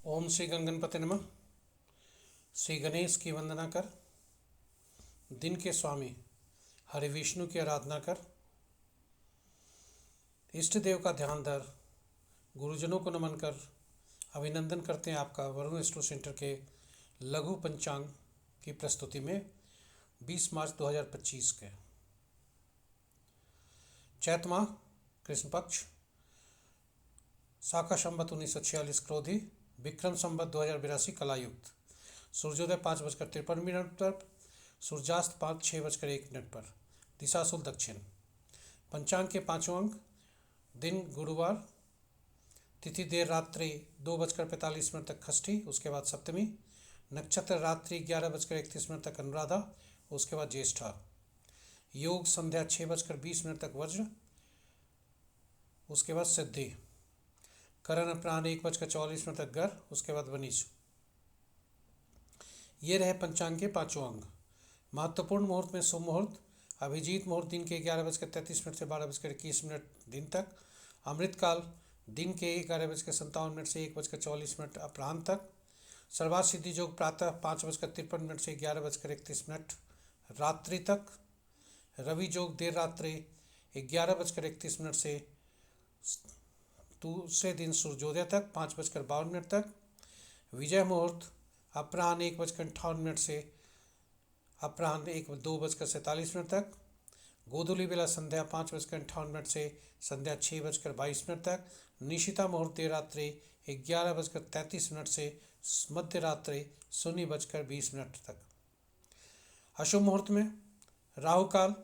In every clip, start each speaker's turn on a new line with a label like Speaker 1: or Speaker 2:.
Speaker 1: ओम श्री गणगणपति नमः। श्री गणेश की वंदना कर, दिन के स्वामी हरि विष्णु की आराधना कर, इष्ट देव का ध्यान धर, गुरुजनों को नमन कर। अभिनंदन करते हैं आपका वरुण एस्ट्रो सेंटर के लघु पंचांग की प्रस्तुति में 20 मार्च 2025 के चैत माह कृष्ण पक्ष शाका संवत 1946 क्रोधी विक्रम संवत 2082 कलायुक्त सूर्योदय 5:53 पर, सूर्यास्त 6:01 पर, दिशाशूल दक्षिण। पंचांग के पांचों अंक: दिन गुरुवार, तिथि देर रात्रि 2:45 तक खष्ठी, उसके बाद सप्तमी, नक्षत्र रात्रि 11:31 तक अनुराधा, उसके बाद ज्येष्ठा, योग संध्या 6:20 तक वज्र, उसके बाद सिद्धि, करण अपराह्न 1:44 तक गर, उसके बाद वनिज। ये रहे पंचांग के पांचों अंग। महत्वपूर्ण मुहूर्त में शुभ मुहूर्त: अभिजीत मुहूर्त दिन के 11:33 से 12:21 दिन तक। अमृतकाल दिन के 11:57 से 1:44 अपराह्न तक। सर्वार्थ सिद्धि योग प्रातः 5:53 से 11:31 रात्रि तक। रवि योग देर रात्रि 11:31 से दूसरे दिन सूर्योदय तक 5:52 तक। विजय मुहूर्त अपराह्न 1:58 से अपराह्न 2:47 तक। गोधूली बेला संध्या 5:58 से संध्या 6:22 तक। निशिता मुहूर्त देर रात्रि 11:33 से मध्य रात्रि 0:20 तक। अशुभ मुहूर्त में राहु काल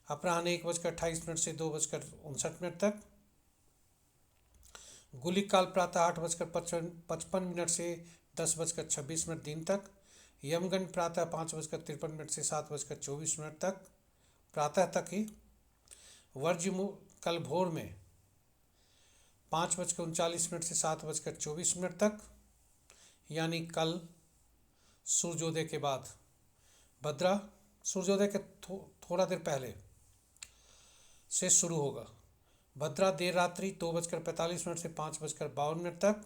Speaker 1: अपराह्न 1:28 से 2:59 तक। गुलिक काल प्रातः 8:55 से 10:26 दिन तक। यमगंड प्रातः 5:53 से 7:24 तक, प्रातः तक ही। वर्ज्य कल भोर में 5:39 से 7:24 तक, यानी कल सूर्योदय के बाद। भद्रा सूर्योदय के थोड़ा देर पहले से शुरू होगा। भद्रा देर रात्रि 2:45 से 5:52 तक।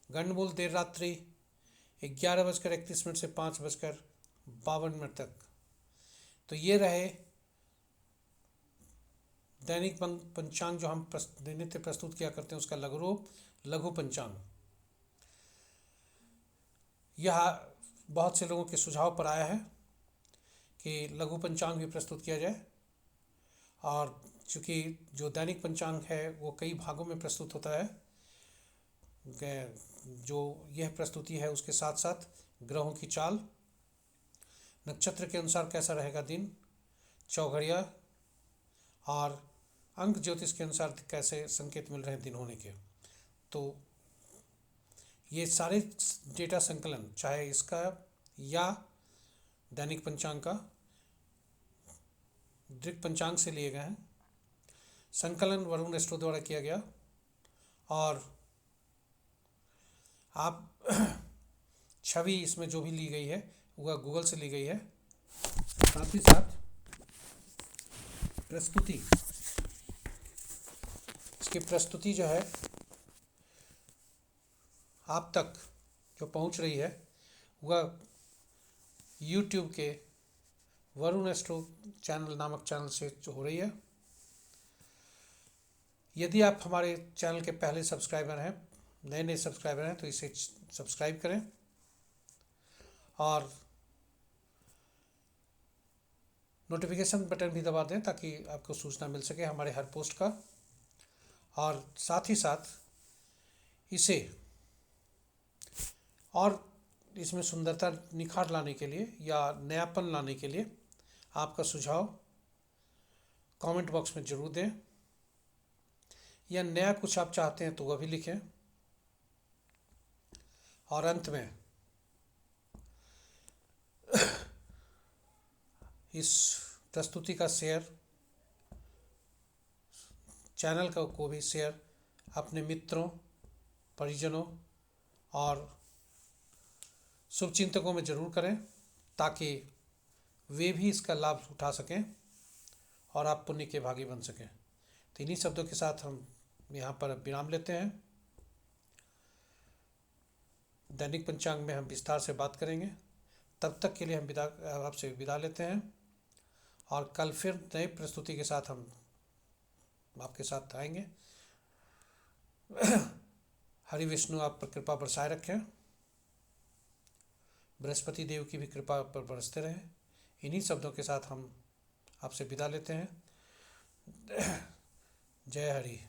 Speaker 1: गंडमूल देर रात्रि 11:31 से 5:52 तक। तो ये रहे दैनिक पंचांग जो हम नित्य प्रस्तुत किया करते हैं, उसका लघु रूप लघु पंचांग। यह बहुत से लोगों के सुझाव पर आया है कि लघु पंचांग भी प्रस्तुत किया जाए, और चूँकि जो दैनिक पंचांग है वो कई भागों में प्रस्तुत होता है, जो यह प्रस्तुति है उसके साथ साथ ग्रहों की चाल, नक्षत्र के अनुसार कैसा रहेगा दिन, चौघड़िया और अंक ज्योतिष के अनुसार कैसे संकेत मिल रहे हैं दिन होने के। तो ये सारे डेटा संकलन, चाहे इसका या दैनिक पंचांग का, दृक पंचांग से लिए गए हैं। संकलन वरुण एस्ट्रो द्वारा किया गया, और आप छवि इसमें जो भी ली गई है वह गूगल से ली गई है। साथ ही साथ प्रस्तुति, इसकी प्रस्तुति जो है आप तक जो पहुंच रही है वह YouTube के वरुण एस्ट्रो चैनल नामक चैनल से जो हो रही है। यदि आप हमारे चैनल के पहले सब्सक्राइबर हैं, नए सब्सक्राइबर हैं, तो इसे सब्सक्राइब करें और नोटिफिकेशन बटन भी दबा दें ताकि आपको सूचना मिल सके हमारे हर पोस्ट का। और साथ ही साथ इसे और इसमें सुंदरता निखार लाने के लिए या नयापन लाने के लिए आपका सुझाव कमेंट बॉक्स में जरूर दें, या नया कुछ आप चाहते हैं तो वह भी लिखें। और अंत में इस प्रस्तुति का शेयर, चैनल को भी शेयर अपने मित्रों, परिजनों और शुभचिंतकों में जरूर करें, ताकि वे भी इसका लाभ उठा सकें और आप पुण्य के भागी बन सकें। तो इन्हीं शब्दों के साथ हम यहाँ पर विराम लेते हैं। दैनिक पंचांग में हम विस्तार से बात करेंगे। तब तक के लिए हम आपसे विदा लेते हैं और कल फिर नई प्रस्तुति के साथ हम आपके साथ आएंगे। हरि विष्णु आप पर कृपा बरसाए रखें, बृहस्पति देव की भी कृपा पर बरसते रहे। इन्हीं शब्दों के साथ हम आपसे विदा लेते हैं। जय हरि।